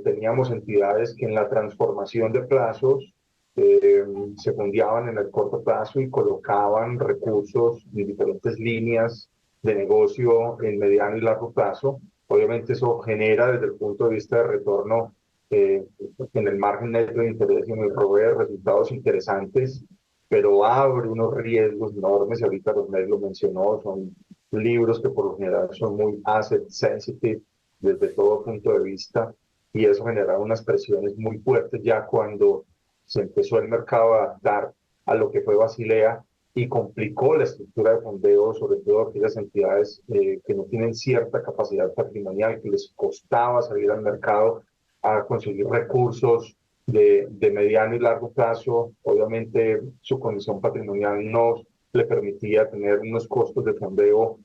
Teníamos entidades que en la transformación de plazos se fondeaban en el corto plazo y colocaban recursos en diferentes líneas de negocio en mediano y largo plazo. Obviamente eso genera desde el punto de vista de retorno en el margen neto de interés y en el provee resultados interesantes, pero abre unos riesgos enormes, y ahorita Rosmel lo mencionó, son libros que por lo general son muy asset sensitive desde todo punto de vista, y eso genera unas presiones muy fuertes ya cuando se empezó el mercado a adaptar a lo que fue Basilea y complicó la estructura de fondeo, sobre todo aquellas entidades que no tienen cierta capacidad patrimonial, que les costaba salir al mercado a conseguir recursos de mediano y largo plazo. Obviamente su condición patrimonial no le permitía tener unos costos de fondeo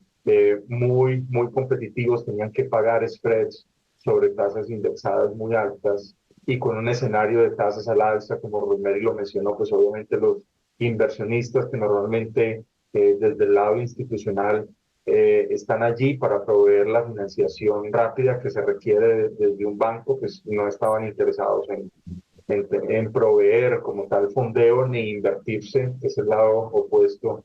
muy competitivos, tenían que pagar spreads sobre tasas indexadas muy altas y con un escenario de tasas al alza, como Rosemary lo mencionó, pues obviamente los inversionistas que normalmente desde el lado institucional están allí para proveer la financiación rápida que se requiere desde un banco, pues no estaban interesados en proveer como tal fondeo ni invertirse, que es el lado opuesto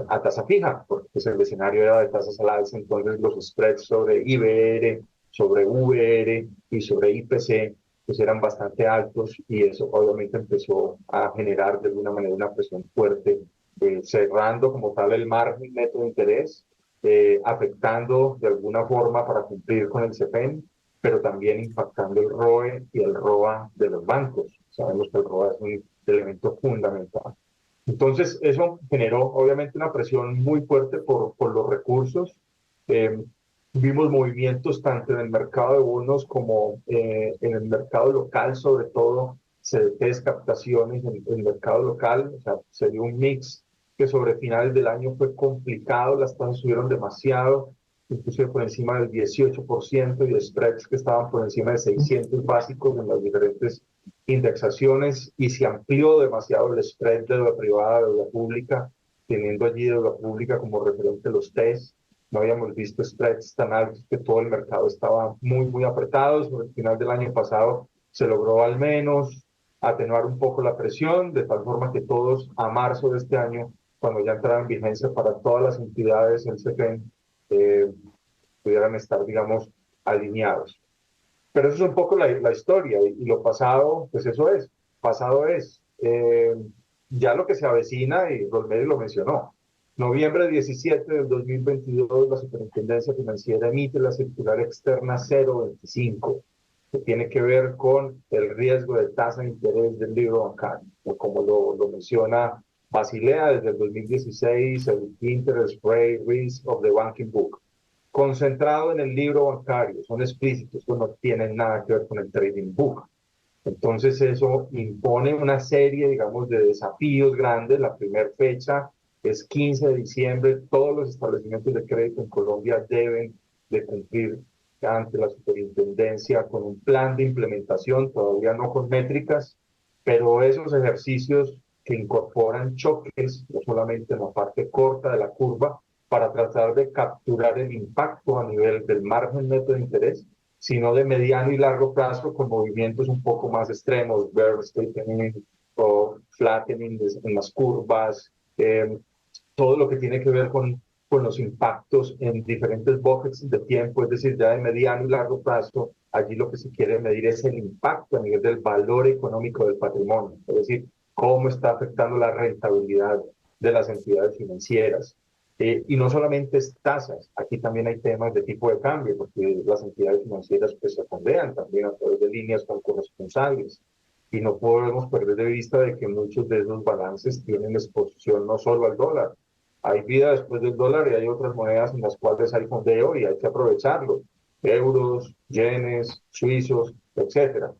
a tasa fija, porque pues, el escenario era de tasas al alza, entonces los spreads sobre IBR, sobre VR y sobre IPC pues eran bastante altos y eso obviamente empezó a generar de alguna manera una presión fuerte, cerrando como tal el margen neto de interés, afectando de alguna forma para cumplir con el CEPEN, pero también impactando el ROE y el ROA de los bancos. Sabemos que el ROA es un elemento fundamental. Entonces, eso generó obviamente una presión muy fuerte por los recursos. Vimos movimientos tanto en el mercado de bonos como en el mercado local, sobre todo CDTs, captaciones en el mercado local. O sea, se dio un mix que sobre finales del año fue complicado, las tasas subieron demasiado, inclusive por encima del 18% y de spreads que estaban por encima de 600 básicos en las diferentes indexaciones y se amplió demasiado el spread de deuda privada, deuda pública, teniendo allí deuda pública como referente los TES. No habíamos visto spreads tan altos, que todo el mercado estaba muy apretado. Sobre el final del año pasado se logró al menos atenuar un poco la presión, de tal forma que todos a marzo de este año, cuando ya entrara en vigencia para todas las entidades el CEPEN, pudieran estar, digamos, alineados. Pero eso es un poco la historia y lo pasado, pues eso es, pasado es. Ya lo que se avecina, y Rosemary lo mencionó, noviembre 17 del 2022, la Superintendencia Financiera emite la circular externa 025, que tiene que ver con el riesgo de tasa de interés del libro bancario, como lo menciona Basilea desde el 2016, el Interest Rate Risk of the Banking Book, concentrado en el libro bancario, son explícitos, pues no tienen nada que ver con el trading book. Entonces eso impone una serie, digamos, de desafíos grandes. La primera fecha es 15 de diciembre, todos los establecimientos de crédito en Colombia deben de cumplir ante la superintendencia con un plan de implementación, todavía no con métricas, pero esos ejercicios que incorporan choques, no solamente en la parte corta de la curva, para tratar de capturar el impacto a nivel del margen neto de interés, sino de mediano y largo plazo con movimientos un poco más extremos, bear steepening o flattening en las curvas, todo lo que tiene que ver con los impactos en diferentes buckets de tiempo, es decir, ya de mediano y largo plazo, allí lo que se quiere medir es el impacto a nivel del valor económico del patrimonio, es decir, cómo está afectando la rentabilidad de las entidades financieras. Y no solamente es tasas, aquí también hay temas de tipo de cambio, porque las entidades financieras pues, se fondean también a través de líneas con corresponsales. Y no podemos perder de vista de que muchos de esos balances tienen exposición no solo al dólar. Hay vida después del dólar y hay otras monedas en las cuales hay fondeo y hay que aprovecharlo. Euros, yenes, suizos, etcétera.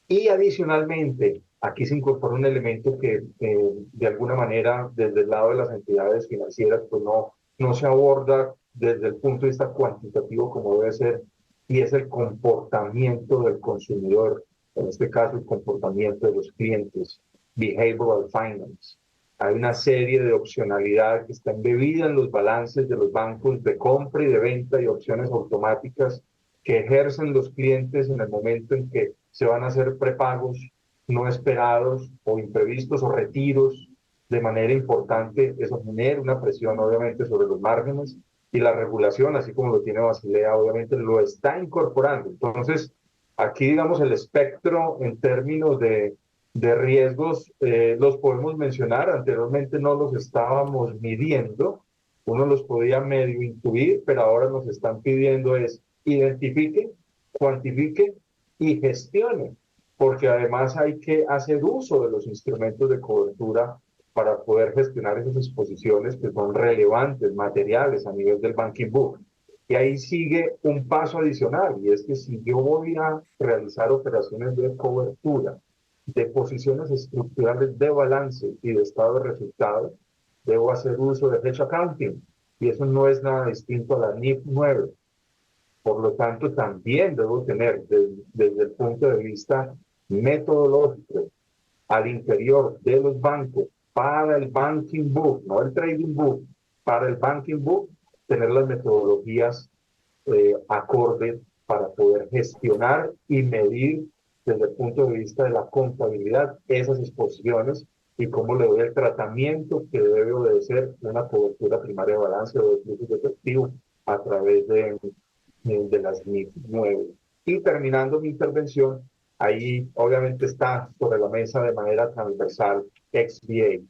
Y adicionalmente, aquí se incorpora un elemento que de alguna manera desde el lado de las entidades financieras pues no se aborda desde el punto de vista cuantitativo como debe ser, y es el comportamiento del consumidor, en este caso el comportamiento de los clientes, behavioral finance. Hay una serie de opcionalidad que está embebida en los balances de los bancos de compra y de venta y opciones automáticas que ejercen los clientes en el momento en que se van a hacer prepagos no esperados o imprevistos o retiros de manera importante. Eso genera una presión obviamente sobre los márgenes y la regulación, así como lo tiene Basilea, obviamente lo está incorporando. Entonces, aquí digamos el espectro en términos de riesgos los podemos mencionar. Anteriormente no los estábamos midiendo, uno los podía medio intuir, pero ahora nos están pidiendo es identifique, cuantifique y gestione porque además hay que hacer uso de los instrumentos de cobertura para poder gestionar esas exposiciones que son relevantes, materiales a nivel del banking book. Y ahí sigue un paso adicional, y es que si yo voy a realizar operaciones de cobertura de posiciones estructurales de balance y de estado de resultados, debo hacer uso de hedge accounting, y eso no es nada distinto a la NIF 9. Por lo tanto, también debo tener desde el punto de vista metodológico al interior de los bancos para el banking book, no el trading book, para el banking book, tener las metodologías acordes para poder gestionar y medir desde el punto de vista de la contabilidad esas exposiciones y cómo le doy el tratamiento que debe obedecer una cobertura primaria de balance o de flujo de efectivo a través de las NIF 9. Y terminando mi intervención, ahí obviamente está sobre la mesa de manera transversal XVA.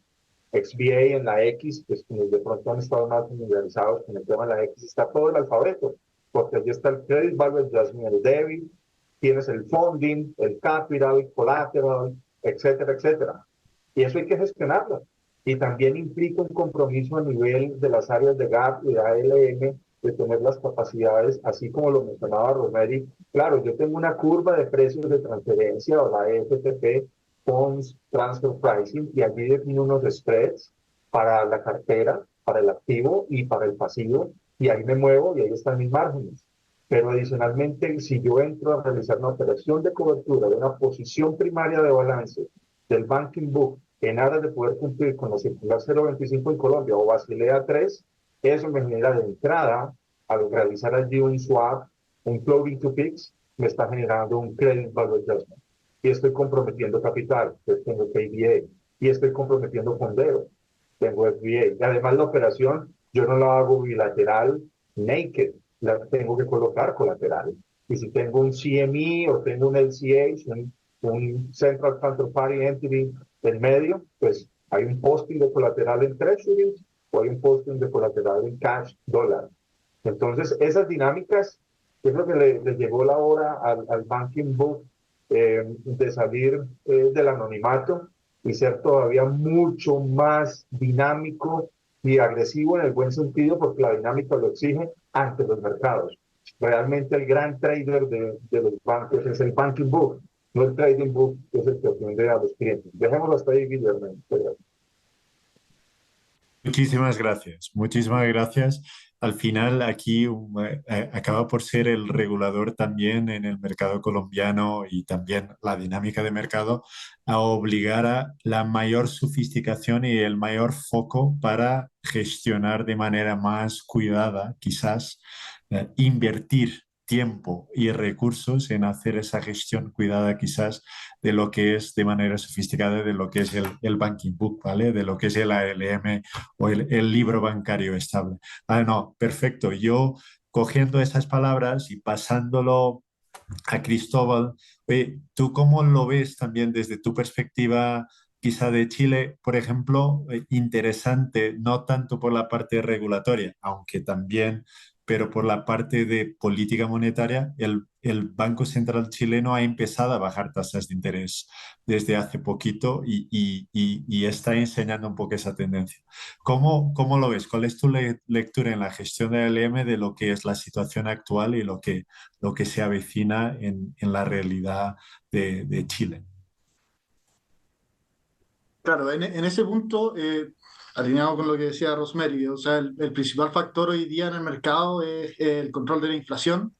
XVA en la X, pues quienes de pronto han estado más familiarizados con el tema de la X, está todo el alfabeto, porque allí está el Credit Value Adjustment, el debit, tienes el funding, el capital, collateral, etcétera, etcétera. Y eso hay que gestionarlo. Y también implica un compromiso a nivel de las áreas de GAP y de ALM de tener las capacidades, así como lo mencionaba Rosemary. Claro, yo tengo una curva de precios de transferencia o la FTP, Funds Transfer Pricing, y allí defino unos spreads para la cartera, para el activo y para el pasivo, y ahí me muevo y ahí están mis márgenes. Pero adicionalmente, si yo entro a realizar una operación de cobertura de una posición primaria de balance del banking book en aras de poder cumplir con la circular 025 en Colombia o Basilea 3, eso me genera de entrada, al realizar allí un swap, un floating to fix, me está generando un credit value adjustment. Y estoy comprometiendo capital, entonces tengo KBA, y estoy comprometiendo fondeo, tengo FBA. Y además la operación, yo no la hago bilateral, naked, la tengo que colocar colateral. Y si tengo un CME o tengo un LCH, un Central Counterparty Entity en medio, pues hay un posting de colateral en Treasuries o hay un posting de colateral en cash dólar. Entonces, esas dinámicas, yo creo que le llegó la hora al banking book de salir del anonimato y ser todavía mucho más dinámico y agresivo en el buen sentido, porque la dinámica lo exige ante los mercados. Realmente el gran trader de los bancos es el banking book, no el trading book, que es el que atiende a los clientes. Dejémoslo hasta ahí, Guillermo. Muchísimas gracias, muchísimas gracias. Al final, aquí acaba por ser el regulador también en el mercado colombiano y también la dinámica de mercado a obligar a la mayor sofisticación y el mayor foco para gestionar de manera más cuidada, quizás, invertir tiempo y recursos en hacer esa gestión cuidada quizás de lo que es de manera sofisticada de lo que es el banking book, ¿vale? De lo que es el ALM o el libro bancario estable. Ah, no, perfecto. Yo cogiendo esas palabras y pasándolo a Cristóbal, oye, ¿tú cómo lo ves también desde tu perspectiva? Quizá de Chile, por ejemplo, interesante, no tanto por la parte regulatoria, aunque también, pero por la parte de política monetaria, el Banco Central chileno ha empezado a bajar tasas de interés desde hace poquito y está enseñando un poco esa tendencia. ¿Cómo lo ves? ¿Cuál es tu lectura en la gestión de LM de lo que es la situación actual y lo que se avecina en la realidad de Chile? Claro, en ese punto, alineado con lo que decía Rosemary, o sea, el principal factor hoy día en el mercado es el control de la inflación.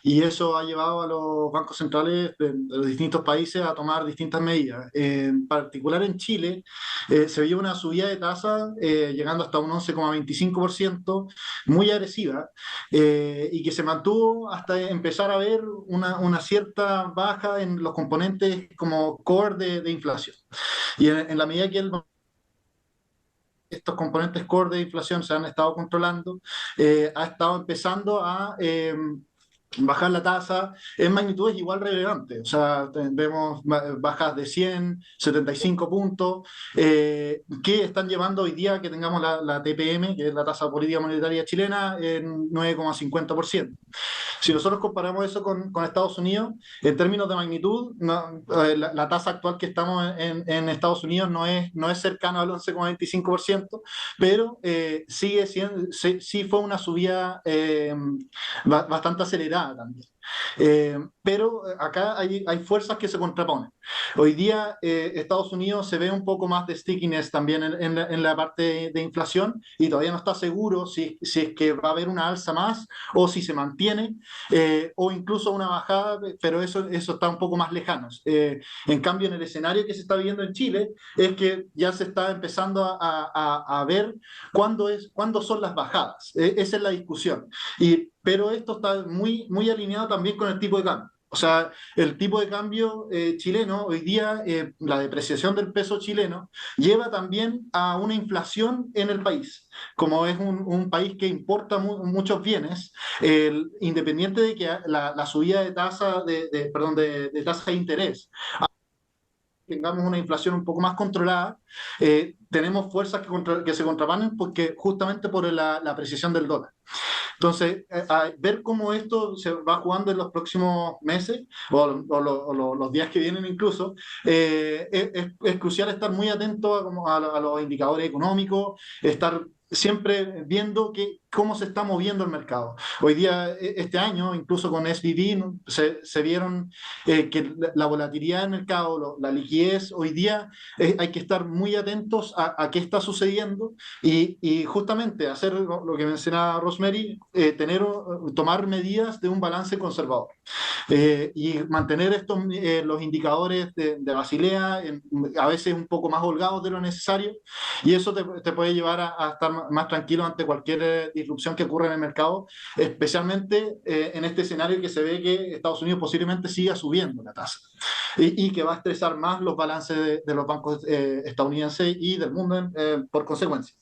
Y eso ha llevado a los bancos centrales de los distintos países a tomar distintas medidas. En particular en Chile, se vio una subida de tasa llegando hasta un 11,25%, muy agresiva, y que se mantuvo hasta empezar a ver una cierta baja en los componentes como core de inflación. Y en la medida que estos componentes core de inflación se han estado controlando, ha estado empezando bajar la tasa en magnitudes igual relevantes. O sea, vemos bajas de 100, 75 puntos, que están llevando hoy día que tengamos la TPM, que es la tasa política monetaria chilena, en 9,50%. Si nosotros comparamos eso con Estados Unidos, en términos de magnitud, la tasa actual que estamos en Estados Unidos no es cercana al 11,25%, pero sigue siendo, sí fue una subida bastante acelerada también. Pero acá hay fuerzas que se contraponen. Hoy día Estados Unidos se ve un poco más de stickiness también en la parte de inflación y todavía no está seguro si es que va a haber una alza más o si se mantiene o incluso una bajada, pero eso está un poco más lejano. En cambio, en el escenario que se está viviendo en Chile es que ya se está empezando a ver cuándo son las bajadas. Esa es la discusión. Pero esto está muy, muy alineado también con el tipo de cambio. O sea, el tipo de cambio chileno, hoy día la depreciación del peso chileno lleva también a una inflación en el país. Como es un país que importa muchos bienes, independiente de que la subida de tasa de tasa de interés tengamos una inflación un poco más controlada, tenemos fuerzas que se contraponen porque justamente por la apreciación del dólar. Entonces, ver cómo esto se va jugando en los próximos meses o los días que vienen incluso, es crucial estar muy atento a los indicadores económicos, estar siempre viendo cómo se está moviendo el mercado. Hoy día, este año, incluso con SVB, ¿no? se vieron que la volatilidad del mercado, la liquidez, hoy día hay que estar muy atentos a qué está sucediendo y justamente hacer lo que mencionaba Rosemary, tomar medidas de un balance conservador y mantener los indicadores de Basilea a veces un poco más holgados de lo necesario y eso te puede llevar a estar más tranquilo ante cualquier disrupción que ocurra en el mercado, especialmente en este escenario que se ve que Estados Unidos posiblemente siga subiendo la tasa y que va a estresar más los balances de los bancos estadounidenses y del mundo por consecuencia.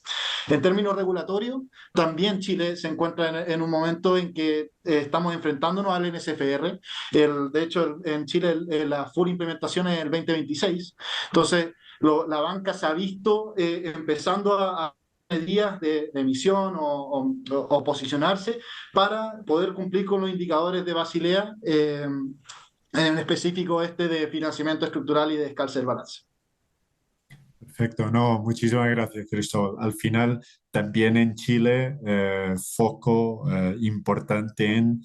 En términos regulatorios, también Chile se encuentra en un momento en que estamos enfrentándonos al NSFR. De hecho, en Chile la full implementación es el 2026. Entonces, la banca se ha visto empezando a medidas de emisión o posicionarse para poder cumplir con los indicadores de Basilea, en específico de financiamiento estructural y de descalce del balance. Perfecto, no, muchísimas gracias, Cristóbal. Al final, también en Chile, foco importante en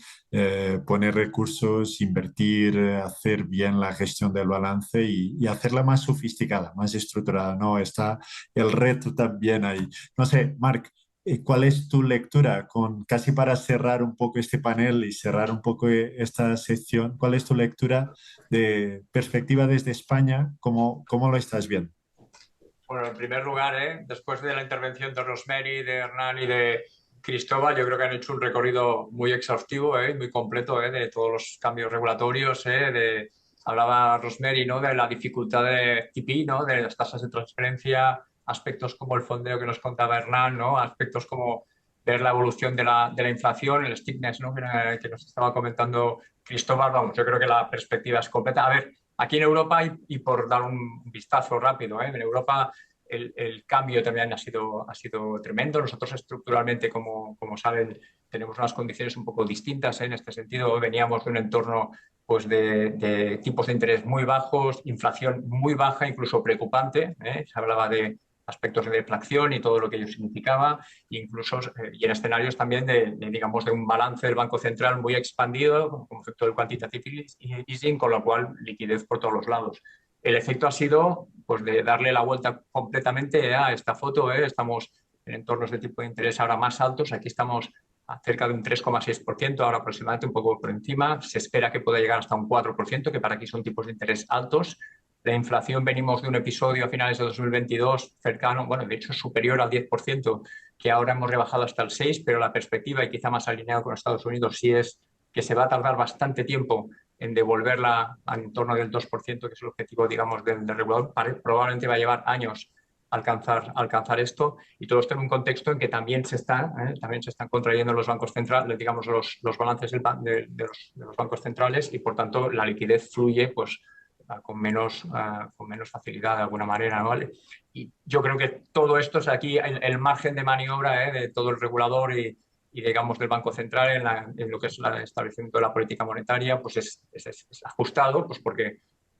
poner recursos, invertir, hacer bien la gestión del balance y hacerla más sofisticada, más estructurada, ¿no? Está el reto también ahí. No sé, Marc, ¿cuál es tu lectura? Casi para cerrar un poco este panel y cerrar un poco esta sección, ¿cuál es tu lectura de perspectiva desde España? ¿Cómo lo estás viendo? Bueno, en primer lugar, después de la intervención de Rosemary, de Hernán y de Cristóbal, yo creo que han hecho un recorrido muy exhaustivo, muy completo, de todos los cambios regulatorios. Hablaba Rosemary, ¿no?, de la dificultad de TP, ¿no?, de las tasas de transferencia, aspectos como el fondeo que nos contaba Hernán, ¿no?, aspectos como ver la evolución de la inflación, el stickness, ¿no?, que nos estaba comentando Cristóbal. Vamos, yo creo que la perspectiva es completa. A ver, aquí en Europa, y por dar un vistazo rápido, en Europa el cambio también ha sido tremendo. Nosotros estructuralmente, como saben, tenemos unas condiciones un poco distintas en este sentido. Veníamos de un entorno pues, de tipos de interés muy bajos, inflación muy baja, incluso preocupante. Se hablaba de aspectos de deflación y todo lo que ello significaba, incluso y en escenarios también digamos, de un balance del Banco Central muy expandido, como efecto del quantitative easing, con lo cual liquidez por todos los lados. El efecto ha sido pues, de darle la vuelta completamente a esta foto. Estamos en entornos de tipo de interés ahora más altos. Aquí estamos a cerca de un 3,6%, ahora aproximadamente un poco por encima. Se espera que pueda llegar hasta un 4%, que para aquí son tipos de interés altos. La inflación, venimos de un episodio a finales de 2022 cercano, bueno, de hecho superior al 10%, que ahora hemos rebajado hasta el 6%, pero la perspectiva, y quizá más alineado con Estados Unidos, sí es que se va a tardar bastante tiempo en devolverla en torno del 2%, que es el objetivo, digamos, del regulador. Probablemente va a llevar años alcanzar esto, y todo esto en un contexto en que también se están contrayendo los bancos centrales, digamos, los balances de los bancos centrales, y por tanto la liquidez fluye pues con menos facilidad de alguna manera, ¿no? ¿Vale? Y yo creo que todo esto es aquí el margen de maniobra de todo el regulador y digamos del Banco Central en lo que es el establecimiento de la política monetaria, pues es ajustado, pues porque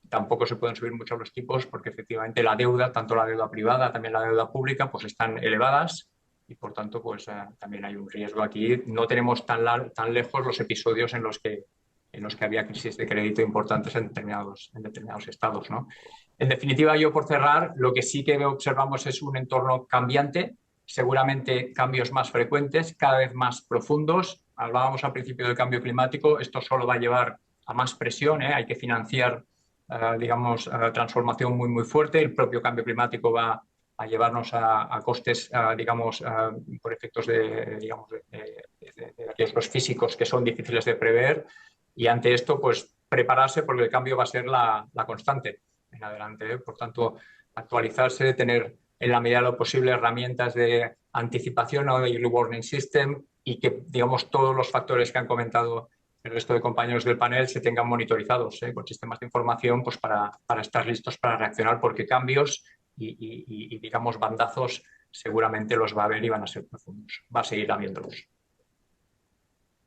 tampoco se pueden subir mucho los tipos, porque efectivamente la deuda, tanto la deuda privada, también la deuda pública, pues están elevadas, y por tanto pues también hay un riesgo aquí. No tenemos tan lejos los episodios en los que había crisis de crédito importantes en determinados estados, ¿no? En definitiva, yo por cerrar, lo que sí que observamos es un entorno cambiante, seguramente cambios más frecuentes, cada vez más profundos. Hablábamos al principio del cambio climático, esto solo va a llevar a más presión, hay que financiar, digamos, transformación muy, muy fuerte. El propio cambio climático va a llevarnos a costes, digamos, por efectos de riesgos físicos que son difíciles de prever, y ante esto, pues prepararse, porque el cambio va a ser la constante en adelante. Por tanto, actualizarse, tener en la medida de lo posible herramientas de anticipación o de early warning system, y que, digamos, todos los factores que han comentado el resto de compañeros del panel se tengan monitorizados con sistemas de información, pues para estar listos para reaccionar, porque cambios y digamos bandazos seguramente los va a haber y van a ser profundos. Va a seguir habiéndolos.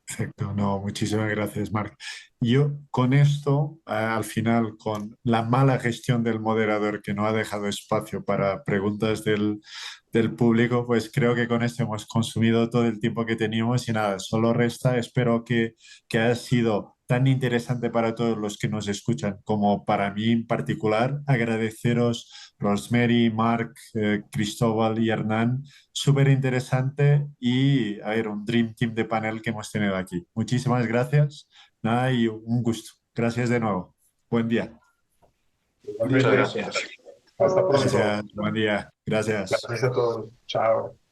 Perfecto, no, muchísimas gracias, Marc. Yo con esto, al final, con la mala gestión del moderador que no ha dejado espacio para preguntas del público, pues creo que con esto hemos consumido todo el tiempo que teníamos y nada, solo resta, espero que haya sido tan interesante para todos los que nos escuchan como para mí en particular. Agradeceros, Rosemary, Marc, Cristóbal y Hernán. Súper interesante y a ver, un Dream Team de panel que hemos tenido aquí. Muchísimas gracias. Nada, y un gusto. Gracias de nuevo. Buen día. Igualmente, Muchas gracias. hasta pronto. Gracias. Buen día. Gracias. Gracias a todos. Chao.